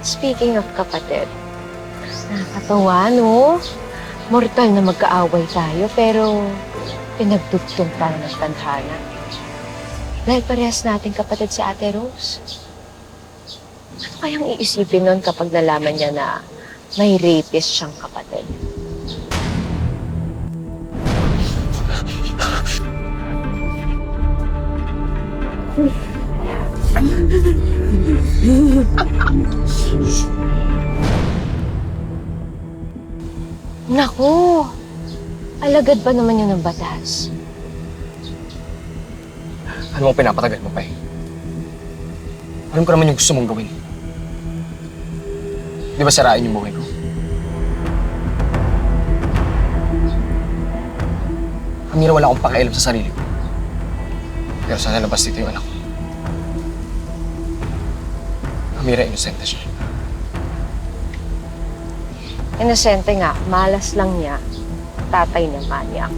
Speaking of kapatid, nakakatawa, no? Mortal na magkaaway tayo, pero pinagdugtong tayo ng tadhana. Dahil parehas natin kapatid si Ate Rose. Ano kayang iisipin nun kapag nalaman niya na may rapist siyang kapatid? Naku! Alagad ba naman yun ng batas? Ano mong pinapatagal mo pa eh? Alam ko naman yung gusto mong gawin. Di ba sarain yung buhay ko? Amira, wala akong pakialam sa sarili ko. Pero sana labas dito yung anak ko. Amira, inosente siya. Inosente nga, malas lang niya. Tatay na manyak.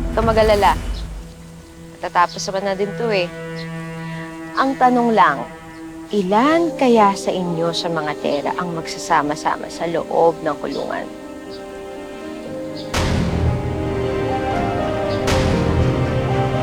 Huwag ka mag-alala. Tatapos naman na din to eh. Ang tanong lang, ilan kaya sa inyo sa mga tera ang magsasama-sama sa loob ng kulungan?